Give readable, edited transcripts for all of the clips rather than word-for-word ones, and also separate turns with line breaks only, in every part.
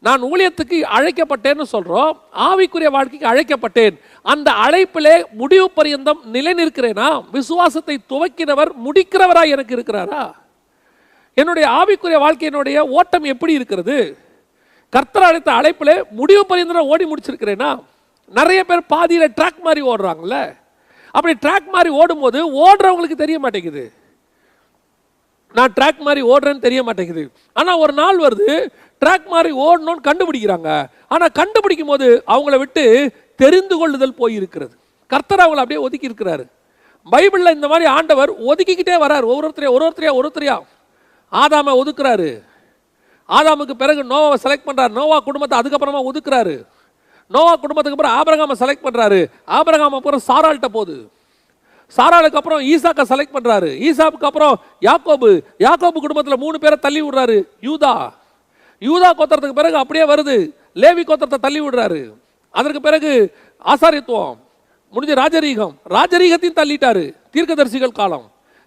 நான் ஊழியத்துக்கு அழைக்கப்பட்டேன்னு சொல்றோம், ஆவிக்குரிய வாழ்க்கைக்கு அழைக்கப்பட்டேன். அந்த அழைப்பிலே முடிவு பரியந்தம் நிலை நிற்கிறேனா? விசுவாசத்தை துவக்கினவர் முடிக்கிறவராய் எனக்கு இருக்கிறாரா? என்னுடைய ஆவிக்குரிய வாழ்க்கையினுடைய ஓட்டம் எப்படி இருக்கிறது? கர்த்தர் அழைத்த அழைப்பிலே முடிவு பரியந்தம் ஓடி முடிச்சிருக்கிறேனா? நிறைய பேர் பாதியில ட்ராக் மாதிரி ஓடுறாங்கல்ல. அப்படி ட்ராக் மாதிரி ஓடும்போது ஓடுறவங்களுக்கு தெரிய மாட்டேங்குது, நான் ட்ராக் மாதிரி ஓடுறேன்னு தெரிய மாட்டேங்குது. ஆனால் ஒரு நாள் வருது, ட்ராக் மாதிரி ஓடணும்னு கண்டுபிடிக்கிறாங்க. ஆனால் கண்டுபிடிக்கும் போது அவங்கள விட்டு தெரிந்து கொள்ளுதல் போயிருக்கிறது. கர்த்தர் அவங்களை அப்படியே ஒதுக்கி இருக்கிறாரு. பைபிளில் இந்த மாதிரி ஆண்டவர் ஒதுக்கிக்கிட்டே வர்றார். ஒருத்தரையா ஆதாமை ஒதுக்குறாரு. ஆதாமுக்கு பிறகு நோவாவை செலக்ட் பண்ணுறாரு. நோவா குடும்பத்தை அதுக்கப்புறமா ஒதுக்குறாரு. நோவா குடும்பத்துக்கு அப்புறம் ஆபிரகாமை செலக்ட் பண்ணுறாரு. ஆபிரகாம் அப்புறம் சாராள்கிட்ட போகுது. சாராளுக்கு அப்புறம் ஈசாக்கை செலக்ட் பண்றாரு. ஈசாப்புக்கு அப்புறம் யாக்கோபு. யாக்கோபு குடும்பத்தில் 3 பேரை தள்ளி விடுறாரு. யூதா கோத்திரத்துக்கு பிறகு அப்படியே வருது, லேவி கோத்திரத்தை தள்ளி விடுறாரு. அதற்கு பிறகு ஆசாரியத்துவம் முடிஞ்ச ராஜரீகத்தையும் தள்ளிட்டாரு. தீர்க்கதரிசிகள் காலம்,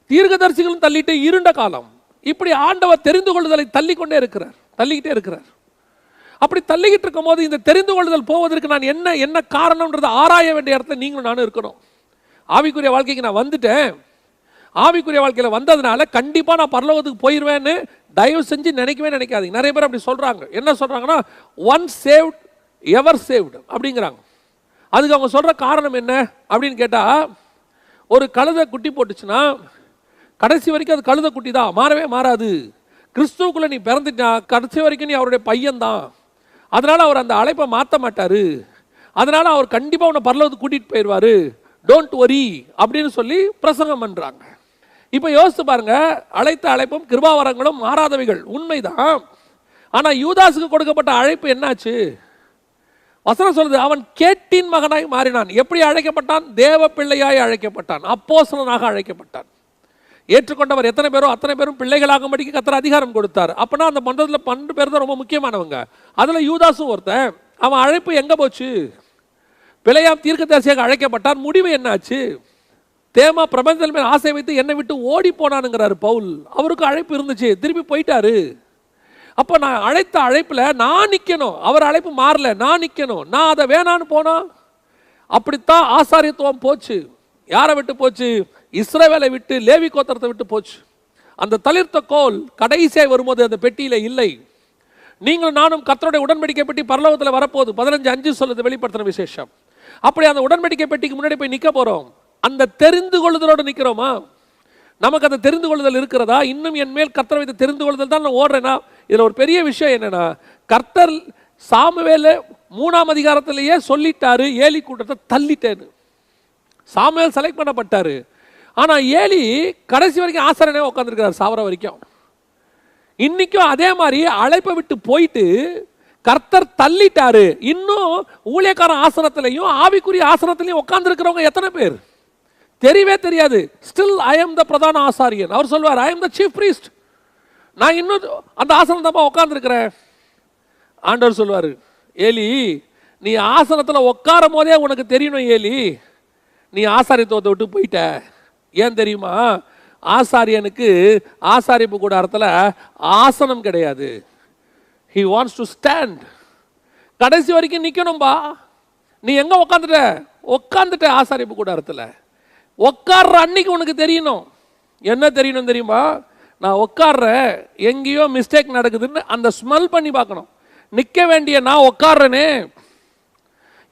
தீர்க்கதரிசிகளும் தள்ளிட்டு இருண்ட காலம். இப்படி ஆண்டவர் தெரிந்து கொள்ளுதலை தள்ளிக்கிட்டே இருக்கிறார். அப்படி தள்ளிக்கிட்டு இருக்கும் போது இந்த தெரிந்து கொள்ளுதல் போவதற்கு நான் என்ன காரணம்ன்றதை ஆராய வேண்டிய இடத்துல நீங்களும் நானும் இருக்கணும். ஆவிக்குரிய வாழ்க்கைக்கு நான் வந்துட்டேன், ஆவிக்குரிய வாழ்க்கையில் வந்ததுனால கண்டிப்பாக நான் பரலோகத்துக்கு போயிடுவேன்னு தயவு செஞ்சு நினைக்காதீங்க. நிறைய பேர் அப்படி சொல்கிறாங்க. என்ன சொல்கிறாங்கன்னா, ஒன்ஸ் சேவ்ட் எவர் சேவ்டு அப்படிங்கிறாங்க. அதுக்கு அவங்க சொல்கிற காரணம் என்ன அப்படின்னு கேட்டால், ஒரு கழுதை குட்டி போட்டுச்சுன்னா கடைசி வரைக்கும் அது கழுதை குட்டி தான், மாறவே மாறாது. கிறிஸ்துவுக்குள்ளே நீ பிறந்துட்டா கடைசி வரைக்கும் நீ அவருடைய பையன்தான். அதனால் அவர் அந்த அழைப்பை மாற்ற மாட்டார். அதனால் அவர் கண்டிப்பாக உன்னை பரலோகத்துக்கு கூட்டிகிட்டு போயிடுவார், டோன்ட் வரி அப்படின்னு சொல்லி பிரசங்கம் பண்றாங்க. இப்ப யோசித்து பாருங்க, அழைத்த அழைப்பும் கிருபாவரங்களும் மாறாதவைகள் உண்மைதான். ஆனா யூதாசுக்கு கொடுக்கப்பட்ட அழைப்பு என்னாச்சு? வசனம் சொல்லுது, அவன் கேட்டின் மகனாய் மாறினான். எப்படி அழைக்கப்பட்டான்? தேவ பிள்ளையாய் அழைக்கப்பட்டான், அப்போஸ்தலனாக அழைக்கப்பட்டான். ஏற்றுக்கொண்டவர் எத்தனை பேரோ அத்தனை பேரும் பிள்ளைகளாகும்படிக்கு கர்த்தர் அதிகாரம் கொடுத்தார். அப்பனா அந்த மன்றத்தில் 12 பேர் தான் ரொம்ப முக்கியமானவங்க. அதுல யூதாசும் ஒருத்தன். அவன் அழைப்பு எங்க போச்சு? பிழையாம் தீர்க்கதரிசியாக அழைக்கப்பட்டான். முடிவு என்னாச்சு? தேமா பிரபஞ்சத்தில் மேல் ஆசை வைத்து என்னை விட்டு ஓடி போனானுங்கிறாரு பவுல். அவருக்கு அழைப்பு இருந்துச்சு, திருப்பி போயிட்டாரு. அப்போ நான் அழைத்த அழைப்புல நான் நிற்கணும். அவர் அழைப்பு மாறல, நான் நிற்கணும். நான் அதை வேணான்னு போனா அப்படித்தான் ஆசாரியத்துவம் போச்சு. யாரை விட்டு போச்சு? இஸ்ரவேலை விட்டு, லேவி கோத்திரத்தை விட்டு போச்சு. அந்த தளிர்த்த கோல் கடைசியாய் வரும்போது அந்த பெட்டியில இல்லை. நீங்களும் நானும் கர்த்தருடைய உடன்படிக்கை பெட்டி பரலோகத்தில் வரப்போகுது. 15:5 சொல்லுது வெளிப்படுத்தின விசேஷம். அப்படி அந்த உடன்படிக்கை பெட்டிக்கு முன்னாடி போய் நிற்க போறோம். அந்த தெரிந்து கொள்ளுதலோடு நிற்கிறோமா? நமக்கு அந்த தெரிந்து கொள்ளுதல் இருக்கிறதா? இன்னும் என் மேல் கர்த்தர் வைத்து தெரிந்து கொள்ளுதல் தான் நான் ஓடுறேன்னா? இதுல ஒரு பெரிய விஷயம் என்னன்னா, கர்த்தர் சாமுவேல் 3ஆம் அதிகாரத்திலேயே சொல்லிட்டாரு, ஏலி கூட்டத்தை தள்ளிட்டேன்னு. Samuel select பண்ணப்பட்டாரு. ஆனா ஏலி கடைசி வரைக்கும் ஆசாரியனே உட்காந்துருக்கிறார், சாவர வரைக்கும். இன்னைக்கும் அதே மாதிரி அழைப்பை விட்டு போயிட்டு கர்த்தர் தள்ளிட்டாரு. இன்னும் ஊழியக்காரன் ஆசனத்திலையும் ஆவிக்குரிய ஆசனத்திலையும் உட்கார்ந்து இருக்கிறவங்க எத்தனை பேர் தெரியவே தெரியாது. ஸ்டில் ஐ எம் த பிரதான ஆசாரியன். அவர் சொல்வார், I am the chief priest. நான் இன்னும் அந்த ஆசனம் தான் உட்கார்ந்து இருக்கிறேன். ஆண்டவர் சொல்வாரு, ஏலி நீ ஆசனத்தில் உட்காரும் போதே உனக்கு தெரியணும் ஏலி, நீ ஆசாரியத்துவத்தை விட்டு போயிட்ட. ஏன் தெரியுமா? ஆசாரியனுக்கு ஆசாரிப்பு கூடாரத்தில் ஆசனம் கிடையாது. He wants to stand. கடைசி வரைக்கும் நிற்கணும்பா. நீ எங்க உட்காந்துட்ட ஆசாரிப்பு கூடாரத்தில். உட்கார்ற அன்னைக்கு உனக்கு தெரியணும். என்ன தெரியணும் தெரியுமா? நான் உட்கார்றேன், எங்கேயோ மிஸ்டேக் நடக்குதுன்னு அந்த ஸ்மெல் பண்ணி பார்க்கணும். நிற்க வேண்டிய நான் உட்கார்றேனே,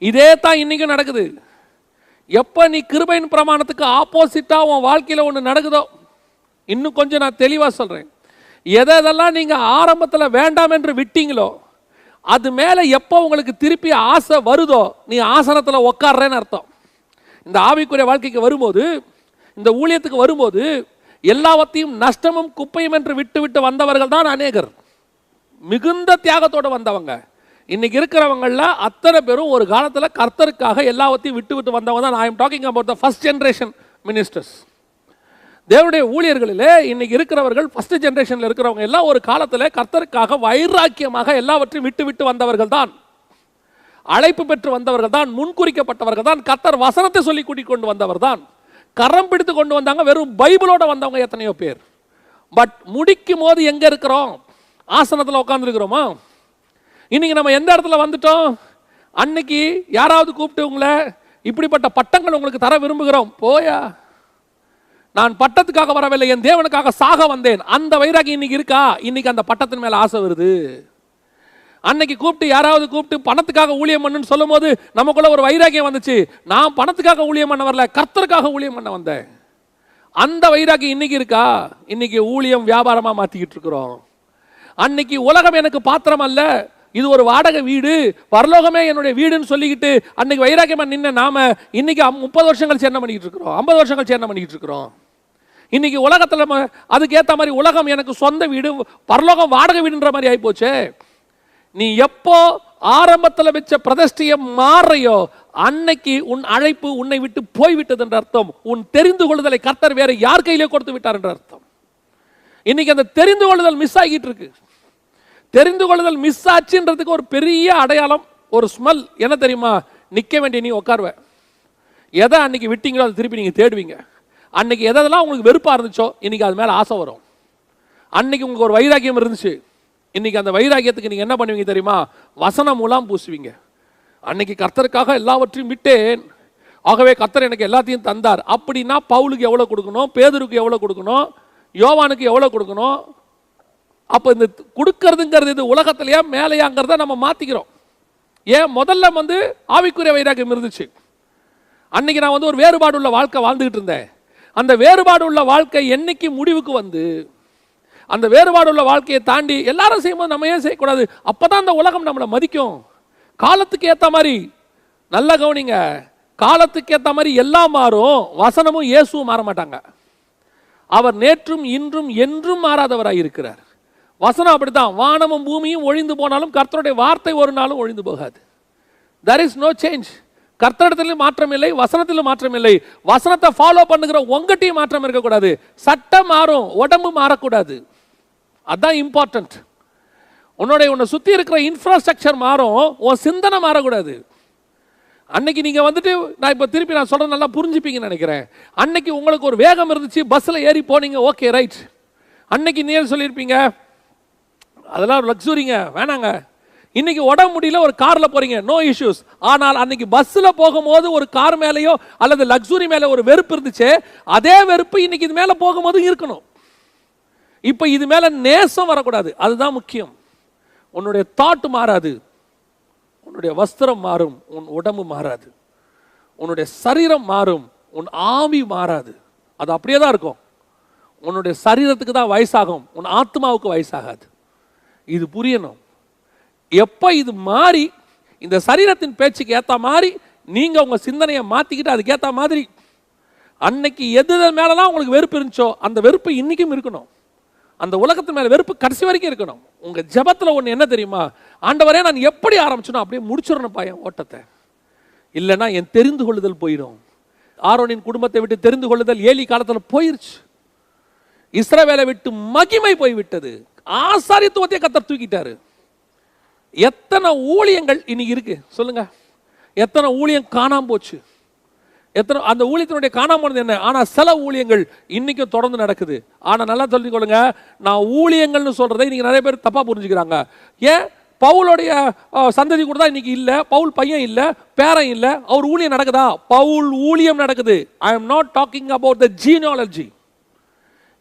இதே தான் இன்னைக்கும் நடக்குது. எப்போ நீ கிருபையின் பிரமாணத்துக்கு ஆப்போசிட்டா உன் வாழ்க்கையில் ஒன்று நடக்குதோ, இன்னும் கொஞ்சம் நான் தெளிவாக சொல்றேன், எதெல்லாம் நீங்க ஆரம்பத்தில் வேண்டாம் என்று விட்டீங்களோ அது மேல எப்போ உங்களுக்கு திருப்பி ஆசை வருதோ நீ ஆசனத்தில் உட்கார்றேன்னு அர்த்தம். இந்த ஆவிக்குரிய வாழ்க்கைக்கு வரும்போது, இந்த ஊழியத்துக்கு வரும்போது எல்லாவற்றையும் நஷ்டமும் குப்பையும் என்று விட்டு விட்டு வந்தவர்கள் தான் அநேகர். மிகுந்த தியாகத்தோடு வந்தவங்க. இன்னைக்கு இருக்கிறவங்கள அத்தனை பேரும் ஒரு காலத்தில் கர்த்தருக்காக எல்லாவற்றையும் விட்டு விட்டு வந்தவங்க தான். I am talking about the first generation ministers. தேவனுடைய ஊழியர்களிலே இன்னைக்கு இருக்கிறவர்கள், ஃபர்ஸ்ட் ஜெனரேஷனில் இருக்கிறவங்க எல்லாம் ஒரு காலத்தில் கர்த்தருக்காக வைராக்கியமாக எல்லாவற்றையும் விட்டு விட்டு வந்தவர்கள் தான். அழைப்பு பெற்று வந்தவர்கள் தான், முன்குறிக்கப்பட்டவர்கள் தான், கர்த்தர் வசனத்தை சொல்லி கூட்டிக் கொண்டு வந்தவர் தான், கரம் பிடித்து கொண்டு வந்தாங்க. வெறும் பைபிளோட வந்தவங்க எத்தனையோ பேர். பட் முடிக்கும் போது எங்க இருக்கிறோம்? ஆசனத்தில் உட்கார்ந்து இருக்கிறோமா? இன்னைக்கு நம்ம எந்த இடத்துல வந்துட்டோம்? அன்னைக்கு யாராவது கூப்பிட்டு உங்களை இப்படிப்பட்ட பட்டங்கள் உங்களுக்கு தர விரும்புகிறோம், போயா, நான் பட்டத்துக்காக வரவில்லை, என் தேவனுக்காக சாக வந்தேன், அந்த வைராகி இன்னைக்கு இருக்கா? இன்னைக்கு அந்த பட்டத்தின் மேல ஆசை வருது. அன்னைக்கு கூப்பிட்டு யாராவது கூப்பிட்டு பணத்துக்காக ஊழியம் பண்ணுன்னு சொல்லும் போது நமக்குள்ள ஒரு வைராகியம் வந்துச்சு, நான் பணத்துக்காக ஊழியம் பண்ண வரல, கர்த்தருக்காக ஊழியம் பண்ண வந்தேன். அந்த வைராகி இன்னைக்கு இருக்கா? இன்னைக்கு ஊழியம் வியாபாரமா மாத்திக்கிட்டு இருக்கிறோம். அன்னைக்கு உலகம் எனக்கு பாத்திரம் அல்ல, இது ஒரு வாடகை வீடு, பரலோகமே என்னுடைய வீடுன்னு சொல்லிக்கிட்டு அன்னைக்கு வைராகியமா நின்ன நாம இன்னைக்கு 30 வருஷங்கள் என்ன பண்ணிக்கிட்டு இருக்கிறோம், 50 வருஷங்கள் என்ன பண்ணிக்கிட்டு இருக்கிறோம். இன்னைக்கு உலகத்துல அதுக்கு ஏத்த மாதிரி உலகம் எனக்கு சொந்த வீடு, பரலோகம் வாடகை வீடுன்ற மாதிரி ஆகி போச்சே. நீ எப்போ ஆரம்பத்தில் வச்ச பிரதிஷ்டையை மாறையோ அன்னைக்கு உன் அழைப்பு உன்னை விட்டு போய்விட்டது என்ற அர்த்தம். உன் தெரிந்து கொள்ளுதலை கர்த்தர் வேற யார் கையிலே கொடுத்து விட்டார் என்ற அர்த்தம். இன்னைக்கு அந்த தெரிந்து கொள்ளுதல் மிஸ் ஆகிட்டு இருக்கு. தெரிந்து கொள்ளுதல் மிஸ் ஆச்சுன்றதுக்கு ஒரு பெரிய அடையாளம், ஒரு ஸ்மெல் என்ன தெரியுமா? நிக்க வேண்டிய நீ உட்காருவ, எதை அன்னைக்கு விட்டீங்களோ அதை திருப்பி நீங்க தேடுவீங்க. அன்னைக்கு எதெல்லாம் உங்களுக்கு வெறுப்பா இருந்துச்சோ இன்னைக்கு அது மேல ஆசை வரும். அன்னைக்கு உங்களுக்கு ஒரு வைராக்கியம் இருந்துச்சு, இன்னைக்கு அந்த வைராகியத்துக்கு நீங்க என்ன பண்ணுவீங்க தெரியுமா? வசனம் மூலம் பூசுவீங்க. அன்னைக்கு கர்த்தருக்காக எல்லாவற்றையும் விட்டேன், ஆகவே கர்த்தர் எனக்கு எல்லாத்தையும் தந்தார் அப்படின்னா பவுலுக்கு எவ்வளவு கொடுக்கணும், பேதுருக்கு எவ்வளவு கொடுக்கணும், யோவானுக்கு எவ்வளவு கொடுக்கணும்? அப்ப இந்த கொடுக்கறதுங்கிறது இது உலகத்திலேயே மேலையாங்கிறத நம்ம மாத்திக்கிறோம். ஏன்? முதல்ல ஆவிக்குரிய வைராகியம் இருந்துச்சு. அன்னைக்கு நான் ஒரு வேறுபாடு உள்ள வாழ்க்கை வாழ்ந்துகிட்டு இருந்தேன். அந்த வேறுபாடு உள்ள வாழ்க்கை என்னைக்கு முடிவுக்கு அந்த வேறுபாடு உள்ள வாழ்க்கையை தாண்டி எல்லாரும் செய்யும்போது நம்ம ஏன் செய்யக்கூடாது? அப்பதான் அந்த உலகம் நம்மளை மதிக்கும். காலத்துக்கு ஏற்ற மாதிரி, நல்ல கவனிங்க, காலத்துக்கு ஏற்ற மாதிரி எல்லாம் மாறும், வசனமும் இயேசுவும் மாற மாட்டாங்க. அவர் நேற்றும் இன்றும் என்றும் மாறாதவராய் இருக்கிறார். வசனம் அப்படித்தான், வானமும் பூமியும் ஒழிந்து போனாலும் கர்த்தருடைய வார்த்தை ஒரு நாளும் ஒழிந்து போகாது. there is no change. கர்த்தரிடத்திலும் மாற்றம் இல்லை, வசனத்திலும் மாற்றம் இல்லை. வசனத்தை ஃபாலோ பண்ணுகிற உங்ககிட்டயும் மாற்றம் இருக்கக்கூடாது. சட்டம் மாறும், உடம்பு மாறக்கூடாது. அதான் இம்பார்ட்டன்ட். உன்னை சுத்தி இருக்கிற இன்ஃப்ராஸ்ட்ரக்சர் மாறும், உன் சிந்தனை மாறக்கூடாது. அன்னைக்கு நீங்க நான் இப்ப திருப்பி நான் சொல்றது நல்லா புரிஞ்சுப்பீங்கன்னு நினைக்கிறேன். அன்னைக்கு உங்களுக்கு ஒரு வேகம் இருந்துச்சு, பஸ்ல ஏறி போனீங்க, ஓகே ரைட். அன்னைக்கு நீ சொல்லியிருப்பீங்க அதெல்லாம் லக்ஸுரிங்க, வேணாங்க. இன்னைக்கு உடம்பு முடியல, ஒரு கார்ல போறீங்க, நோ இஷ்யூஸ். ஆனால் அன்னைக்கு பஸ்ல போகும்போது ஒரு கார் மேலேயோ அல்லது லக்ஸுரி மேல ஒரு வெறுப்பு இருந்துச்சு, அதே வெறுப்பு இன்னைக்கு இது மேல போகும்போது இருக்கணும். இப்ப இது மேல நேசம் வரக்கூடாது, அதுதான் முக்கியம். உன்னுடைய தாட் மாறாது, உன்னுடைய வஸ்திரம் மாறும், உன் உடம்பு மாறாது. உன்னுடைய சரீரம் மாறும், உன் ஆவி மாறாது. அது அப்படியே தான் இருக்கும். உன்னுடைய சரீரத்துக்கு தான் வயசாகும், உன் ஆத்மாவுக்கு வயசாகாது. இது புரியணும். எப்ப இது மாறி இந்த சரீரத்தின் பேச்சுக்கு ஏத்த மாதிரி நீங்க உங்க சிந்தனையை மாத்திக்கிட்டு அதுக்கு ஏத்த மாதிரி அன்னைக்கு எது மேலலாம் உங்களுக்கு வெறுப்பு இருந்துச்சோ அந்த வெறுப்பு இன்னைக்கும் இருக்கணும். அந்த உலகத்து மேல வெறுப்பு கடைசி வரைக்கும் இருக்கணும். உங்க ஜெபத்துல ஒண்ணு என்ன தெரியுமா? ஆண்டவரே, நான் எப்படி ஆரம்பிச்சனோ அப்படியே முடிச்சிடணும்ப்பா என் ஓட்டத்தை, இல்லைன்னா என் தெரிந்து கொள்ளுதல் போயிடும். ஆரோனின் குடும்பத்தை விட்டு தெரிந்து கொள்ளுதல் ஏலி காலத்துல போயிருச்சு. இஸ்ரவேலை விட்டு மகிமை போய்விட்டது. ஆசாரியத்துவத்தை கர்த்தர் தூக்கிட்டாரு. எத்தனை ஊழியங்கள் இன்னைக்கு இருக்கு சொல்லுங்க? எத்தனை ஊழியம் காணாம போச்சு? எத்தனை அந்த ஊழியத்தினுடைய காணாம போனது என்ன? ஆனா சில ஊழியங்கள் இன்னைக்கும் தொடர்ந்து நடக்குது. ஆனா நல்லா சொல்லிக்கொள்ளுங்க, நான் ஊழியங்கள்னு சொல்றதை இன்னைக்கு நிறைய பேர் தப்பா புரிஞ்சுக்கிறாங்க. ஏன்? பவுலுடைய சந்ததி கூட தான் இன்னைக்கு இல்ல, பவுல் பையன் இல்ல, பேரன் இல்ல, அவர் ஊழியம் நடக்குதா? பவுல் ஊழியம் நடக்குது. I am not talking about the genealogy.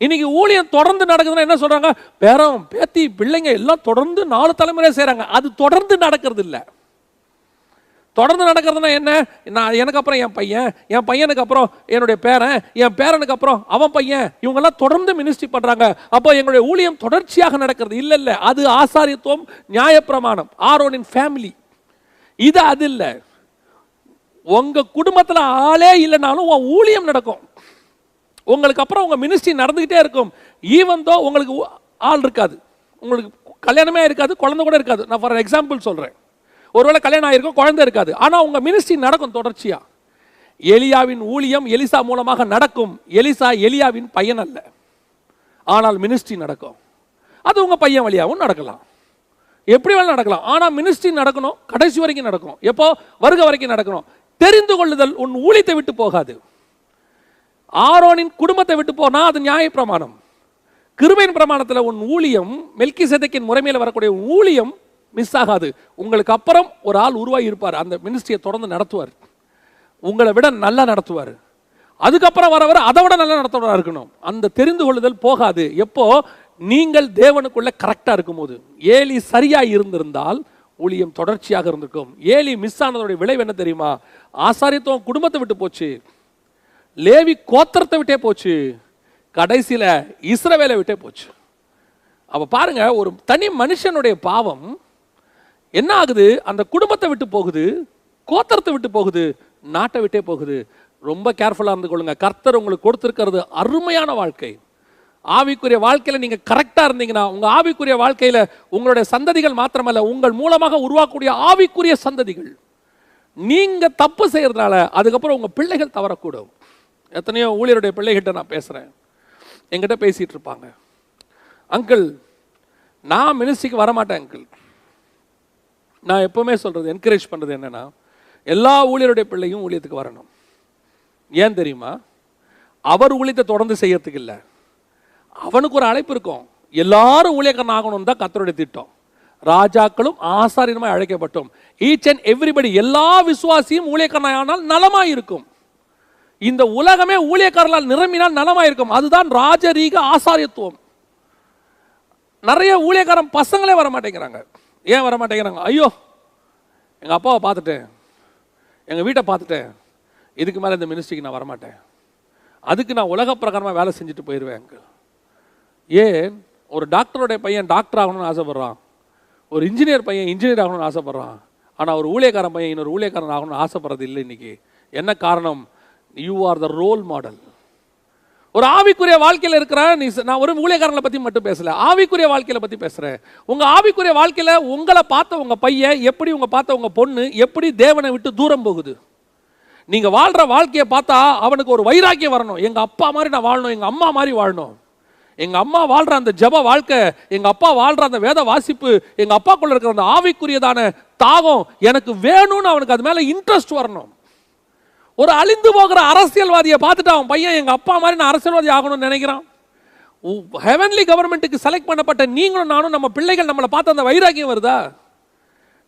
இன்னைக்கு ஊழியம் தொடர்ந்து நடக்குதுன்னா என்ன சொல்றாங்க? பேரம் பேத்தி பிள்ளைங்க எல்லாம் தொடர்ந்து 4 தலைமுறை செய்யறாங்க. அது தொடர்ந்து நடக்கிறது இல்ல. தொடர்ந்து நடக்கிறதுனா என்ன? நான் எனக்கு அப்புறம் என் பையன், என் பையனுக்கு அப்புறம் என்னுடைய பேரன், என் பேரனுக்கு அப்புறம் அவன் பையன், இவங்க எல்லாம் தொடர்ந்து மினிஸ்ட்ரி பண்றாங்க. அப்போ எங்களுடைய ஊழியம் தொடர்ச்சியாக நடக்கிறது இல்ல. இல்ல, அது ஆசாரியத்துவம், நியாயப்பிரமாணம், ஆரோனின் ஃபேமிலி. இது அது இல்ல. உங்க குடும்பத்துல ஆளே இல்லைனாலும் உன் ஊழியம் நடக்கும். உங்களுக்கு அப்புறம் உங்க மினிஸ்ட்ரி நடந்துகிட்டே இருக்கும். ஈவன் தோ உங்களுக்கு ஆள் இருக்காது, உங்களுக்கு கல்யாணமே இருக்காது, குழந்தை கூட இருக்காது. நான் ஃபார் எக்ஸாம்பிள் சொல்றேன். ஒருவேளை கல்யாணம் ஆயிருக்கும், குழந்தை இருக்காது, ஆனா உங்க மினிஸ்ட்ரி நடக்கும் தொடர்ச்சியா. எலியாவின் ஊழியம் எலிசா மூலமாக நடக்கும். எலிசா எலியாவின் பையன் அல்ல, ஆனால் மினிஸ்ட்ரி நடக்கும். அது உங்க பையன் வழியாகவும் நடக்கலாம், எப்படி வேணாலும் நடக்கலாம். ஆனா மினிஸ்ட்ரி நடக்கணும், கடைசி வரைக்கும் நடக்கும். எப்போ? வருகை வரைக்கும் நடக்கணும். தெரிந்து கொள்ளுதல் உன் ஊழியத்தை விட்டு போகாது. ஆரோனின் குடும்பத்தை விட்டு போனா அது நியாயப்பிரமாணம். கிருபையின் பிரமாணத்தில் உன் ஊழியம், மெல்கிசேதேக்கின் முறைமையில் வரக்கூடிய ஊழியம் மிஸ் ஆகாது. உங்களுக்கு அப்புறம் ஒரு ஆள் உருவாகி இருப்பார், அந்த மினிஸ்ட்ரியை தொடர்ந்து நடத்துவார், உங்களை விட நல்லா நடத்துவார். அதுக்கப்புறம் வர அதை விட நல்லா நடத்துவராக இருக்கணும். அந்த தெரிந்து கொள்ளுதல் போகாது. எப்போ நீங்கள் தேவனுக்குள்ள கரெக்டா இருக்கும்போது. ஏலி சரியா இருந்திருந்தால் ஊழியம் தொடர்ச்சியாக இருந்திருக்கும். ஏலி மிஸ் ஆனதோடைய விளைவு என்ன தெரியுமா? ஆசாரியத்துவம் குடும்பத்தை விட்டு போச்சு, லேவி கோத்திரத்தை விட்டே போச்சு, கடைசியில இஸ்ரவேலை விட்டே போச்சு. அப்ப பாருங்க, ஒரு தனி மனுஷனுடைய பாவம் என்ன ஆகுது? அந்த குடும்பத்தை விட்டு போகுது, கோத்திரத்தை விட்டு போகுது, நாட்டை விட்டே போகுது. ரொம்ப கேர்ஃபுல்லா இருந்து கொள்ளுங்க. கர்த்தர் உங்களுக்கு கொடுத்திருக்கிறது அருமையான வாழ்க்கை. ஆவிக்குரிய வாழ்க்கையில நீங்க கரெக்டா இருந்தீங்கன்னா, உங்க ஆவிக்குரிய வாழ்க்கையில உங்களுடைய சந்ததிகள் மாத்திரமல்ல, உங்கள் மூலமாக உருவாக்கக்கூடிய ஆவிக்குரிய சந்ததிகள், நீங்க தப்பு செய்யறதுனால அதுக்கப்புறம் உங்க பிள்ளைகள் தவறக்கூடும். எத்தனையோ ஊழியருடைய பிள்ளைகிட்ட நான் பேசுறேன், என்கிட்ட பேசிட்டு இருப்பாங்க, அங்கிள் நான் மினிஸ்ட்ரிக்கு வரமாட்டேன் அங்கிள். நான் எப்பவுமே சொல்றது, என்கரேஜ் பண்றது என்னன்னா, எல்லா ஊழியருடைய பிள்ளையும் ஊழியத்துக்கு வரணும். ஏன் தெரியுமா? அவர் ஊழியத்தை தொடர்ந்து செய்யறதுக்கு இல்லை, அவனுக்கு ஒரு அழைப்பு இருக்கும். எல்லாரும் ஊழியக்காரன் ஆகணும் தான் கர்த்தருடைய திட்டம். ராஜாக்களும் ஆசாரியனுமாய் அழைக்கப்பட்டோம். ஈச் அண்ட் எவ்ரிபடி, எல்லா விசுவாசியும் ஊழியக்காரனால் நலமாய் இருக்கும். இந்த உலகமே ஊழியக்காரர்களால் நிரம்பினால் நலமாய் இருக்கும். அதுதான் ராஜரீக ஆசாரியத்துவம். நிறைய ஊழியக்காரன் பசங்களே வர மாட்டேங்கிறாங்க. ஏன் வர மாட்டேங்கிறாங்க? ஐயோ எங்க அப்பாவை பார்த்துட்டேன், எங்க வீட்டை பார்த்துட்டேன், இதுக்கு மேலே இந்த மினிஸ்ட்ரிக்கு நான் வரமாட்டேன், அதுக்கு நான் உலக பிரகாரமாக வேலை செஞ்சுட்டு போயிடுவேன். ஏன்? ஒரு டாக்டருடைய பையன் டாக்டர் ஆகணும்னு ஆசைப்படுறான், ஒரு இன்ஜினியர் பையன் இன்ஜினியர் ஆகணும்னு ஆசைப்படுறான். ஆனால் ஒரு ஊழியக்காரன் பையன் இன்னொரு ஊழியக்காரன் ஆகணும்னு ஆசைப்படுறது இல்லை இன்னைக்கு. என்ன காரணம்? You are the role model. ஒரு ஆவிக்குரிய வாழ்க்கையில் இருக்கிற நான் ஒரு ஊழியக்காரங்களை பற்றி மட்டும் பேசல, ஆவிக்குரிய வாழ்க்கையில பற்றி பேசுகிறேன். உங்கள் ஆவிக்குரிய வாழ்க்கையில் உங்களை பார்த்த உங்கள் பையன் எப்படி, உங்கள் பார்த்த உங்கள் பொண்ணு எப்படி தேவனை விட்டு தூரம் போகுது. நீங்கள் வாழ்கிற வாழ்க்கையை பார்த்தா அவனுக்கு ஒரு வைராக்கியம் வரணும். எங்கள் அப்பா மாதிரி நான் வாழணும், எங்கள் அம்மா மாதிரி வாழணும். எங்கள் அம்மா வாழ்கிற அந்த ஜப வாழ்க்கை, எங்கள் அப்பா வாழ்கிற அந்த வேத வாசிப்பு, எங்கள் அப்பாக்குள்ள இருக்கிற அந்த ஆவிக்குரியதான தாகம் எனக்கு வேணும்னு அவனுக்கு அது மேலே இன்ட்ரெஸ்ட் வரணும். ஒரு அழிந்து போகிற அரசியல்வாதியை பார்த்துட்டு அவன் பையன் எங்கள் அப்பா மாதிரி நான் அரசியல்வாதி ஆகணும்னு நினைக்கிறான். ஹெவன்லி கவர்மெண்ட்டுக்கு செலக்ட் பண்ணப்பட்ட நீங்களும் நானும், நம்ம பிள்ளைகள் நம்மளை பார்த்து அந்த வைராக்கியம் வருதா?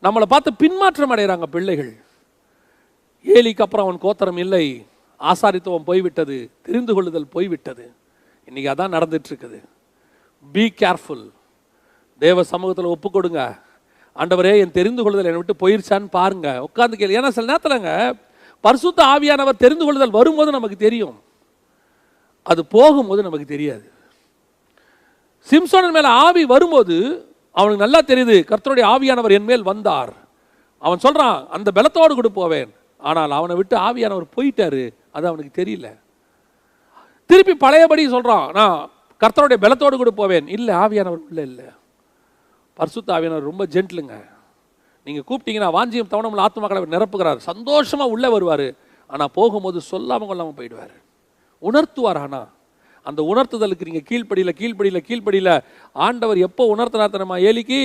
நம்மளை பார்த்து பின்மாற்றம் அடைகிறாங்க பிள்ளைகள். ஏலிக்கு அப்புறம் அவன் கோத்திரம் இல்லை, ஆசாரித்துவம் போய்விட்டது, தெரிந்து கொள்ளுதல் போய்விட்டது. இன்னைக்கு அதான் நடந்துட்டு இருக்குது. Be careful. தேவ சமூகத்தில் ஒப்பு கொடுங்க. ஆண்டவரே, என் தெரிந்து கொள்ளுதல் என்னை விட்டு போயிருச்சான்னு பாருங்க, உட்கார்ந்து கேளு. ஏன்னா சில நேரத்தில்ங்க பரிசுத்த ஆவியானவர் தெரிந்து கொள்ளுதல் வரும்போது நமக்கு தெரியும், அது போகும்போது நமக்கு தெரியாது. சிம்சோன் மேல ஆவி வரும்போது அவனுக்கு நல்லா தெரியுது, கர்த்தருடைய ஆவியானவர் என் மேல் வந்தார். அவன் சொல்றான், அந்த பலத்தோடு கூட போவேன். ஆனால் அவனை விட்டு ஆவியானவர் போயிட்டாரு, அது அவனுக்கு தெரியல. திருப்பி பழையபடி சொல்றான், நான் கர்த்தருடைய பலத்தோடு கூட போவேன். இல்லை, ஆவியானவர் உள்ள இல்லை. பரிசுத்த ஆவியானவர் ரொம்ப ஜென்ட்லுங்க. நீங்க கூப்பிட்டீங்கன்னா வாஞ்சியம் தவணமுள்ள ஆத்மாக்களை நிரப்புகிறார், சந்தோஷமா உள்ள வருவார். ஆனா போகும்போது சொல்லாம கொள்ளாம போயிடுவார், உணர்த்துவார். ஆனா அந்த உணர்த்துதலுக்கு நீங்க கீழ்ப்படியில ஆண்டவர் எப்போ உணர்த்தினாத்தனமா? ஏலிக்கு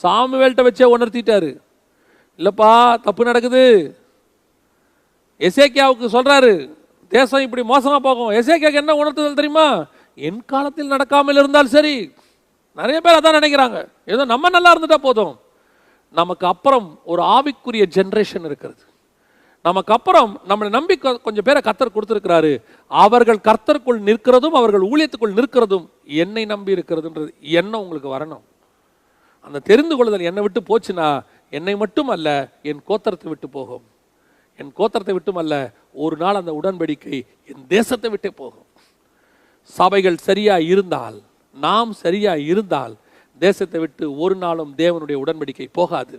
சாமுவேல்ட்ட வச்சே உணர்த்திட்டாரு. இல்லப்பா தப்பு நடக்குது. எசேக்கியாவுக்கு சொல்றாரு, தேசம் இப்படி மோசமா போகும். எசேக்கியாவுக்கு என்ன உணர்த்துதல் தெரியுமா? என் காலத்தில் நடக்காமல் இருந்தால் சரி. நிறைய பேர் அதான் நினைக்கிறாங்க, ஏதோ நம்ம நல்லா இருந்துட்டா போதும். நமக்கு அப்புறம் ஒரு ஆவிக்குரிய ஜெனரேஷன் இருக்கிறது. நமக்கு அப்புறம் நம்மளை நம்பி கொஞ்சம் பேரை கர்த்தர் கொடுத்திருக்கிறாரு. அவர்கள் கர்த்தருக்குள் நிற்கிறதும் அவர்கள் ஊழியத்துக்குள் நிற்கிறதும் என்னை நம்பி இருக்கிறதுன்றது எண்ணம் உங்களுக்கு வரணும். அந்த தெரிந்து கொள்ளுதல் என்னை விட்டு போச்சுன்னா என்னை மட்டும் அல்ல, என் கோத்திரத்தை விட்டு போகும். என் கோத்திரத்தை விட்டும் அல்ல, ஒரு நாள் அந்த உடன்படிக்கை என் தேசத்தை விட்டே போகும். சபைகள் சரியா இருந்தால், நாம் சரியா இருந்தால், தேசத்தை விட்டு ஒரு நாளும் தேவனுடைய உடன்படிக்கை போகாது.